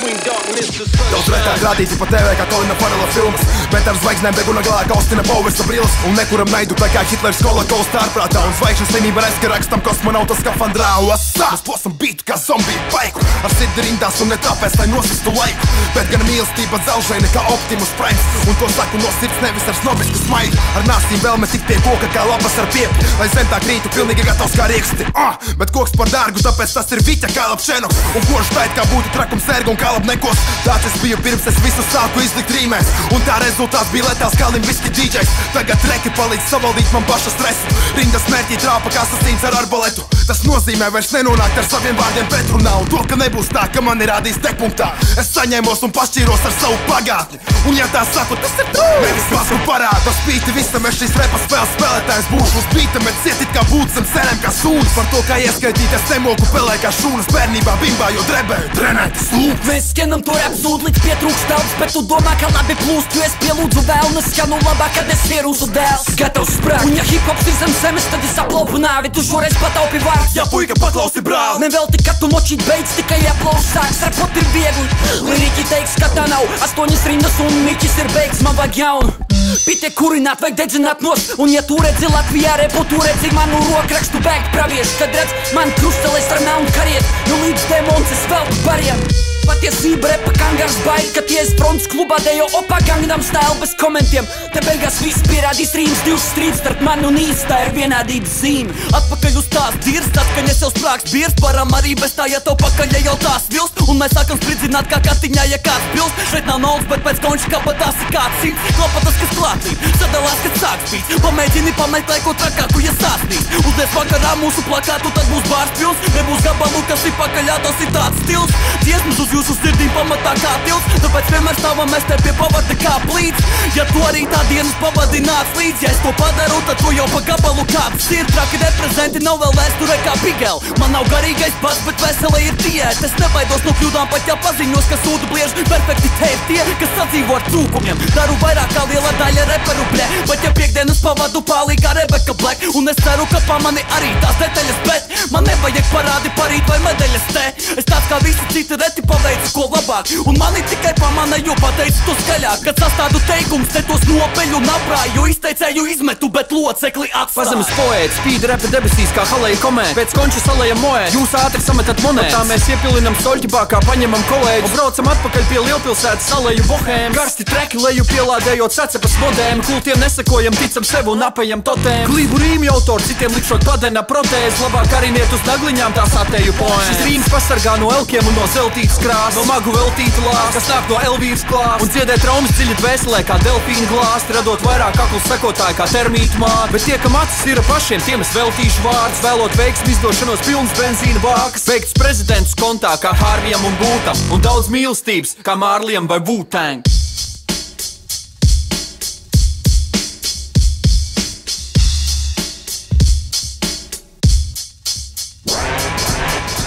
Daudz retāk rādīti pa TV kā Kolina Farela filmas, bet ar zvaigznēm deguna galā kaustina Bowesa brilles un nekuram naidu tā kā Hitlers holokausta ārprātā un zvaigžņu slimība reiz, ka rakstam kosmonauta skafandrā. Mēs plosam bītu kā zombiju paiku ar sirdi rindās un ne tāpēc, lai nosistu laiku, bet gan mīlestība dzelžaina kā Optimus Primes, un to saku no sirds nevis ar snobisku smaidu, ar nāstīm vēlme tikt pie koka kā labas ar piepi, lai zem tā krītu pilnīgi gatavs kā rieksti. Bet koks par dārgu, tāpēc tas ir Viķa kā Lapšenoks, un kožu tait kā būtu trakums sērga un kā labnekos. Tāds es biju pirms es visu sāku izlikt rīmēs, un tā rezultāts bija letāls kā limbiski DJs. Tagad treki palīdz savaldīt man paša stresu, rindas mērķī trāpa kā sasīns ar arbaletu. Tas nozīmē vairs nenonākt ar saviem vārdiem pretrunā, un to, ka nebūs tā, ka man ir rādījis tekpunktā. Es saņēmos un pašķīros ar savu pagātni, un ja tā saku, tas ir tu! Nevis masku parādu, par spīti visam es šīs repa spēles spēlētājs būšu uz bīta, bet cietit kā būtu zem sēnēm kā sūnas. Par to, kā ieskaitīt, es nemoku pelē kā šūnas, bērnībā bimbā, jo drebēju trenētas lūk. Mēs skenam to rap zūd, līdz pietrūkst telpas, bet tu domā, ka labi plūst, jo es pielūdzu vēl, neskanu labāk, kad es ierūsu dēls. Gatavs sprākt, un ja hip-hops ir zem zemes, tad es aplaupu nāvi, tu šoreiz pataupi vārds. Ja puika paklausi brāl, nevelti, kad tu močīt beidz, tikai aplaus sāks, rapot ir viegli. Liriki teiks, ka tā nav 8 rindas un miķis ir beigs, man vajag jaunu. Pitie kurināt, vajag dedzināt nost, un ja tu redzi Latvijā repu, tu redzi manu rokrakstu bēgt praviešu, kad redz man krustelēs ar naudu kariet, nu līdz demons es velku bariem. Patiesība repa kangars baid, ka tie es fronts klubā dejo opa Gangnam Style bez komentiem. Te beigās viss pierādīs rīms, divs strīds starp mani un īstā ir vienādības zīme. Atpakaļ uz tās dirst, atskaņas jau sprākst birst, varam arī bez tā, ja tev pakaļ, ja jau tās vilst, un mēs sākam spridzināt kā katiņā, ja kāds pilst. Šeit nav naudas, bet pēc konča kapatās ir kāds simts, klapatas, kas klātīt, sadalās, kad sāks bīts. Pamēģini pameklēt ko trakāku, ja sāsnīs, uzlies vakarā mūsu plakātu, tad būs bārs pils, nebūs gabalu, kas ir pakaļā, tas ir tāds stils. Dziesmas uz jūsu sirdīm pamatā kā tils, tāpēc vienmēr stāvam mēs te pie pavarta kā plīts. Ja tu arī tā dienas pavadināts līdz, ja es to padaru, tad tu jau pa gabalu kāds ir. Traki reprezenti nav vēl vēsture kā Bigel, man nav garīgais pats, bet vesela ir diēta. Es nebaidos no kļūdām, pat ja paziņos, ka sūdu bliež. Perfekti te ir tie, kas sadzīvo ar trūkumiem, daru vairāk kā liela daļa reperu bļē, bet ja piekdienas pavadu pālī kā Rebeka Black, un es ceru, ka pa mani arī tās detaļas, bet man nevajag parādi parīt vai medaļas te. Es tāds kā visi citi reti paveicu ko labāk, un mani tikai pamana, jo pateicu to skaļāk, kad sastādu teikums, te tos nopeļu naprāju, jo izteicēju izmetu, bet locekli atstāju. Pazemes poēts, speed rapa debesīs kā halēja komēt, pēc konča salējam moēt, jūs ātri sametat monētas, tā mēs iepilinam soļķibā kā paņemam kolēģi, un braucam atpakaļ pie lielpilsētas salēju bohēm. Karsti treki leju pielādējot sacepas modēm, kultiem nesakojam, ticam sev un apējam totēm. Glību rīmju autoru, citiem likšot padena protēzi, labāk ariniet uz nagliņām tās atēju poēm. Šis rīms pasargā no elkiem un no zeltītas krās, no magu veltīta lās, kas nāk no Elvīras klās, un dziedē traumas dziļi dvēselē kā delfīna glāsti, radot vairāk aklu sekotāju kā termītu māte. Bet tie, kam acis ir pašiem, tiem es veltīšu vārdus, vēlot veiksmi izdošanos pilns benzīna bākas, veikts prezidentus kontā kā Hārvijam un Būtam, un daudz mīlestības kā Mārlijam vai Wu-Tang.